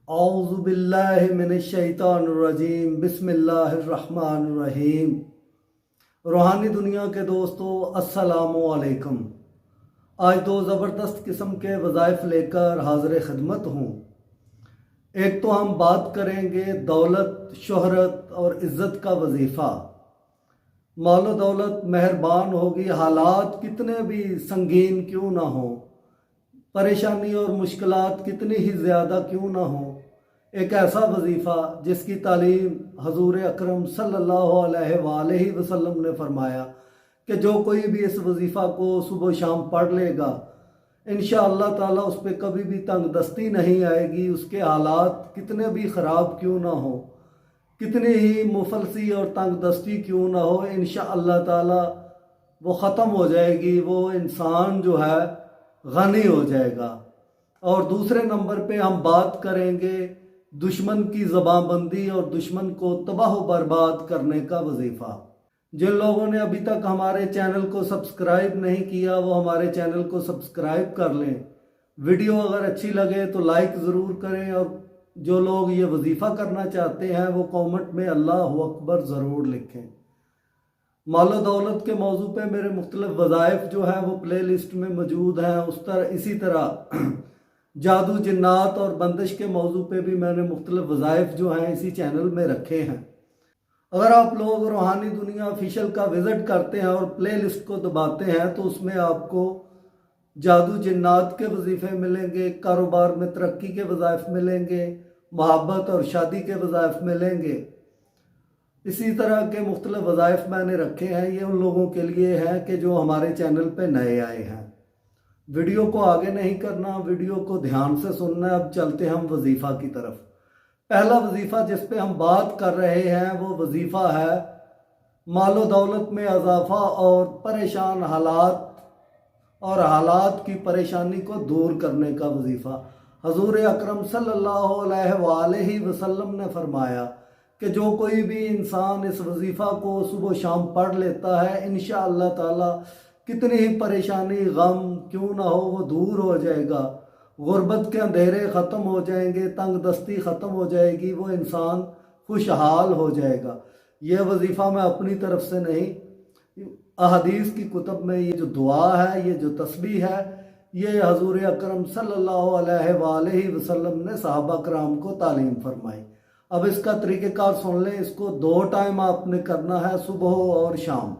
औज़ु बिल्लाहि मिनश्शैतानिर्रजीम बिस्मिल्लाहिर्रहमानिर्रहीम। रूहानी दुनिया के दोस्तों, अस्सलामु अलैकुम। आज दो ज़बरदस्त किस्म के वज़ाइफ लेकर हाज़िर खिदमत हूँ। एक तो हम बात करेंगे दौलत, शोहरत और इज़्ज़त का वजीफ़ा। मालो दौलत मेहरबान होगी, हालात कितने भी संगीन क्यों ना हो, परेशानी और मुश्किलात कितनी ही ज़्यादा क्यों ना हो, एक ऐसा वजीफ़ा जिसकी तालीम हजूर अकरम सल्लल्लाहु अलैहि वसल्लम ने फरमाया कि जो कोई भी इस वजीफ़ा को सुबह शाम पढ़ लेगा, इंशाअल्लाह ताला उस पर कभी भी तंगदस्ती नहीं आएगी। उसके हालात कितने भी ख़राब क्यों ना हो, कितनी ही मुफलसी और तंगदस्ती क्यों ना हो, इंशाअल्लाह ताला वो ख़त्म हो जाएगी। वो इंसान जो है गनी हो जाएगा। और दूसरे नंबर पे हम बात करेंगे दुश्मन की ज़बानबंदी और दुश्मन को तबाह बर्बाद करने का वजीफ़ा। जिन लोगों ने अभी तक हमारे चैनल को सब्सक्राइब नहीं किया वो हमारे चैनल को सब्सक्राइब कर लें। वीडियो अगर अच्छी लगे तो लाइक ज़रूर करें, और जो लोग ये वजीफ़ा करना चाहते हैं वो कमेंट में अल्लाहु अकबर ज़रूर लिखें। मालो दौलत के मौजू पे मेरे मुख्तलिफ वज़ाइफ जो हैं वो प्ले लिस्ट में मौजूद हैं। इसी तरह जादू, जिन्नात और बंदिश के मौजू पे भी मैंने मुख्तलिफ वज़ाइफ जो हैं इसी चैनल में रखे हैं। अगर आप लोग रूहानी दुनिया ऑफिशियल का विज़िट करते हैं और प्ले लिस्ट को दबाते हैं तो उसमें आपको जादू, जिन्नात के वजीफ़े मिलेंगे, कारोबार में तरक्की के वज़ाइफ मिलेंगे, मोहब्बत और शादी के वज़ाइफ मिलेंगे। इसी तरह के मुख्तलिफ वज़ाइफ मैंने रखे हैं। ये उन लोगों के लिए है कि जो हमारे चैनल पे नए आए हैं। वीडियो को आगे नहीं करना, वीडियो को ध्यान से सुनना। अब चलते हम वजीफ़ा की तरफ। पहला वजीफ़ा जिस पे हम बात कर रहे हैं वो वजीफ़ा है मालो दौलत में इजाफ़ा और परेशान हालात की परेशानी को दूर करने का वजीफ़ा। हजूर अकरम सल्लल्लाहु अलैहि वसल्लम ने फरमाया कि जो कोई भी इंसान इस वजीफ़ा को सुबह शाम पढ़ लेता है, इंशाअल्लाह ताला कितनी ही परेशानी, गम क्यों ना हो, वो दूर हो जाएगा। गुर्बत के अंधेरे ख़त्म हो जाएंगे, तंग दस्ती ख़त्म हो जाएगी, वो इंसान खुशहाल हो जाएगा। यह वजीफ़ा मैं अपनी तरफ से नहीं, अहदीस की कुतुब में ये जो दुआ है, ये जो तस्बीह है, ये हजूर अकरम सल्लल्लाहु अलैहि वसल्लम ने सहाबा कराम को तालीम फरमाई। अब इसका तरीक़ेकार सुन लें। इसको 2 टाइम आपने करना है, सुबह और शाम।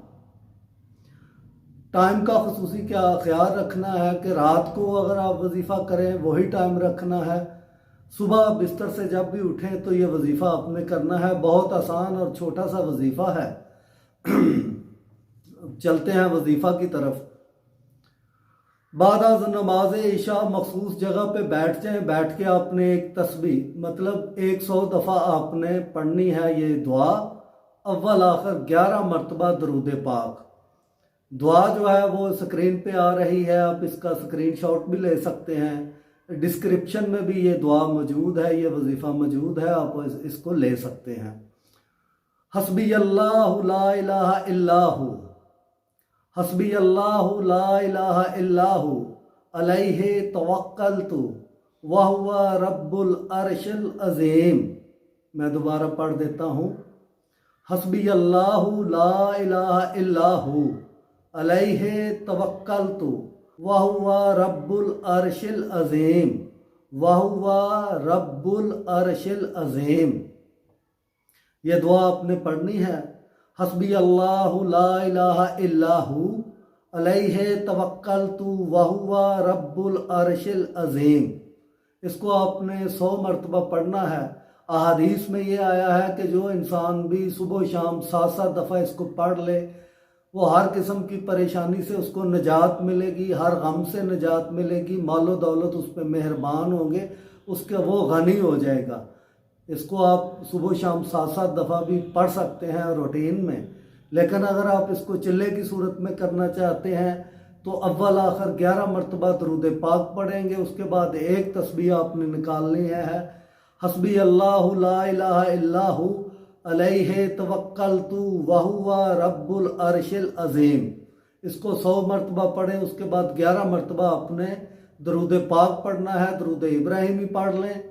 टाइम का खुसूसी क्या ख्याल रखना है कि रात को अगर आप वजीफ़ा करें वही टाइम रखना है। सुबह बिस्तर से जब भी उठें तो ये वजीफ़ा आपने करना है। बहुत आसान और छोटा सा वजीफ़ा है। चलते हैं वजीफ़ा की तरफ। बाद नमाज इशा मखसूस जगह पे बैठ जाएं। बैठ के आपने एक तस्बीह मतलब 100 दफ़ा आपने पढ़नी है ये दुआ, अव्वल आखिर 11 मरतबा दरूद पाक। दुआ जो है वो स्क्रीन पे आ रही है, आप इसका स्क्रीनशॉट भी ले सकते हैं। डिस्क्रिप्शन में भी ये दुआ मौजूद है, ये वजीफ़ा मौजूद है, आप इसको ले सकते हैं। हस्बी अल्लाहु ला इलाहा इल्लाहु, हस्बी अल्लाहु ला इलाहा इल्लाहु, अलैहि तवक्कलतु व हुवा रब्बुल अर्शिल अज़ीम। मैं दोबारा पढ़ देता हूँ। हस्बी अल्लाहु ला इलाहा इल्लाहु, अलैहि तवक्कलतु व हुवा रब्बुल अर्शिल अज़ीम, व हुवा रब्बुल अर्शिल अज़ीम। ये दुआ आपने पढ़नी है। हस्बी अल्लाहु ला इलाहा इल्लाहु, अलैहि तवक्कलतु व हुवा रब्बुल अर्शिल अज़ीम। इसको आपने 100 मरतबा पढ़ना है। अहादीस में ये आया है कि जो इंसान भी सुबह शाम 7-7 दफ़ा इसको पढ़ ले, वो हर किस्म की परेशानी से उसको निजात मिलेगी, हर गम से निजात मिलेगी, मालो दौलत उस पर मेहरबान होंगे, उसके वो गनी हो जाएगा। इसको आप सुबह शाम 7-7 दफ़ा भी पढ़ सकते हैं रूटीन में। लेकिन अगर आप इसको चिल्ले की सूरत में करना चाहते हैं तो अव्वल आखिर 11 मरतबा दरूद पाक पढ़ेंगे। उसके बाद एक तस्बीह आपने निकालनी है, हस्बी अल्लाहु ला इलाहा इल्लाहु, अलैहि तवक्कलतु व हुवा रब्बुल अर्शिल अज़ीम। इसको 100 मरतबा पढ़ें। उसके बाद 11 मरतबा आपने दरूद पाक पढ़ना है। दरूद इब्राहिमी पढ़ लें,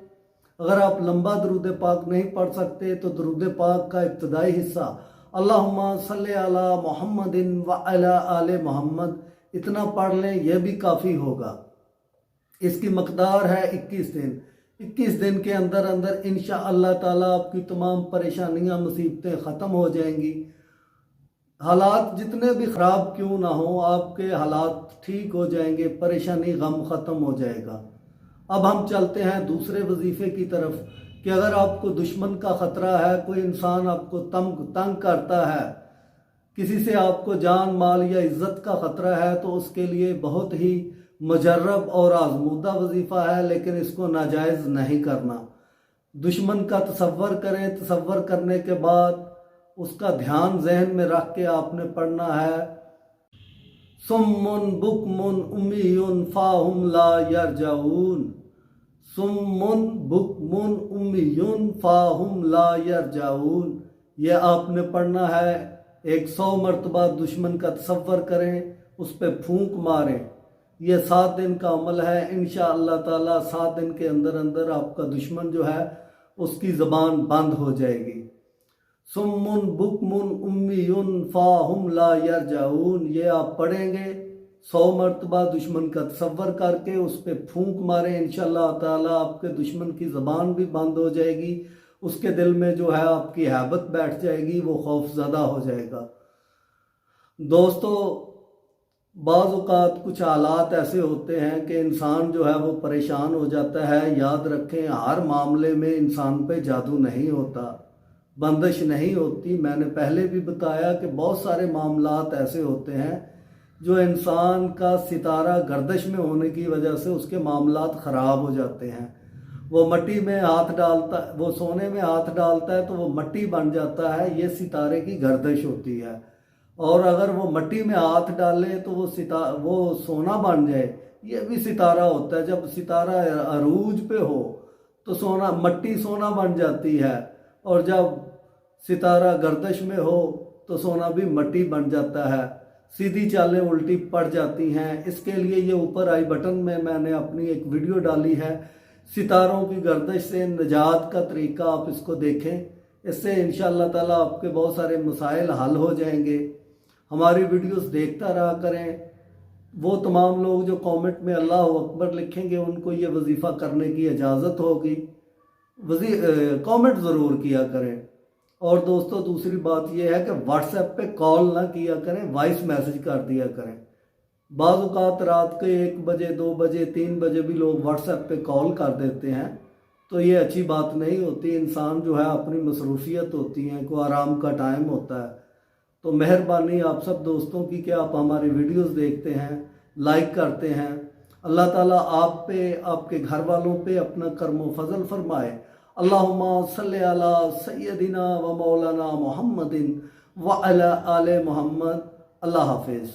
अगर आप लंबा दरूद पाक नहीं पढ़ सकते तो दरूद पाक का इब्तदाई हिस्सा अल्लाहुम्मा सल्ले अला मुहम्मदिन व अला आले मोहम्मद इतना पढ़ लें, यह भी काफ़ी होगा। इसकी मकदार है 21 दिन। 21 दिन के अंदर अंदर इंशाअल्लाह ताला आपकी तमाम परेशानियां मुसीबतें ख़त्म हो जाएंगी। हालात जितने भी ख़राब क्यों ना हो, आपके हालात ठीक हो जाएंगे, परेशानी गम ख़त्म हो जाएगा। अब हम चलते हैं दूसरे वजीफ़े की तरफ कि अगर आपको दुश्मन का ख़तरा है, कोई इंसान आपको तंग करता है, किसी से आपको जान माल या इज़्ज़त का ख़तरा है, तो उसके लिए बहुत ही मुजर्रब और आजमूदा वजीफ़ा है, लेकिन इसको नाजायज़ नहीं करना। दुश्मन का तसव्वुर करें, तसव्वुर करने के बाद उसका ध्यान जहन में रख के आपने पढ़ना है सुम्मुन बुकमुन उम्मियुन फाहुम ला यरजाऊन। सुम्मुन बुकमुन उम्मियुन फाहुम ला यरजाऊन, ये आपने पढ़ना है। 100 मरतबा दुश्मन का तसव्वुर करें, उस पर फूंक मारें। ये 7 दिन का अमल है। इंशाअल्लाह ताला 7 दिन के अंदर अंदर आपका दुश्मन जो है उसकी ज़बान बंद हो जाएगी। सुम्मुन बुकमुन उम्मियुन फाहुम ला यरजाऊन, ये आप पढ़ेंगे 100 मरतबा दुश्मन का तसव्वुर करके उस पर फूंक मारें। इंशाअल्लाह ताला आपके दुश्मन की ज़बान भी बंद हो जाएगी, उसके दिल में जो है आपकी हैबत बैठ जाएगी, वो खौफज़दा हो जाएगा। दोस्तों, बाज़ औक़ात कुछ हालात ऐसे होते हैं कि इंसान जो है वो परेशान हो जाता है। याद रखें, हर मामले में इंसान पे जादू नहीं होता, बंदिश नहीं होती। मैंने पहले भी बताया कि बहुत सारे मामलात ऐसे होते हैं जो इंसान का सितारा गर्दिश में होने की वजह से उसके मामलात ख़राब हो जाते हैं। वो मट्टी में हाथ डालता, वो सोने में हाथ डालता है तो वो मट्टी बन जाता है, ये सितारे की गर्दिश होती है। और अगर वो मट्टी में हाथ डाले तो वो सोना बन जाए, ये भी सितारा होता है। जब सितारा अरूज पे हो तो मट्टी सोना बन जाती है, और जब सितारा गर्दिश में हो तो सोना भी मट्टी बन जाता है। सीधी चालें उल्टी पड़ जाती हैं। इसके लिए ये ऊपर आई बटन में मैंने अपनी एक वीडियो डाली है, सितारों की गर्दिश से निजात का तरीका, आप इसको देखें। इससे इंशाअल्लाह ताला आपके बहुत सारे मसाइल हल हो जाएंगे। हमारी वीडियोस देखता रहा करें। वो तमाम लोग जो कमेंट में अल्लाह अकबर लिखेंगे उनको ये वजीफ़ा करने की इजाज़त होगी। कमेंट ज़रूर किया करें। और दोस्तों, दूसरी बात यह है कि व्हाट्सएप पे कॉल ना किया करें, वॉइस मैसेज कर दिया करें। बाज़ औक़ात रात के 1 बजे 2 बजे 3 बजे भी लोग व्हाट्सएप पे कॉल कर देते हैं, तो ये अच्छी बात नहीं होती। इंसान जो है अपनी मसरूफियत होती है, को आराम का टाइम होता है। तो मेहरबानी आप सब दोस्तों की कि आप हमारी वीडियोस देखते हैं, लाइक करते हैं। अल्लाह ताला आप पे, आपके घर वालों पे अपना करम फजल फरमाए। अल्लाहुम्मा सल्ले अला सय्यदिना व मौलाना मुहम्मदिन व अला आले मोहम्मद। अल्लाह हाफिज़।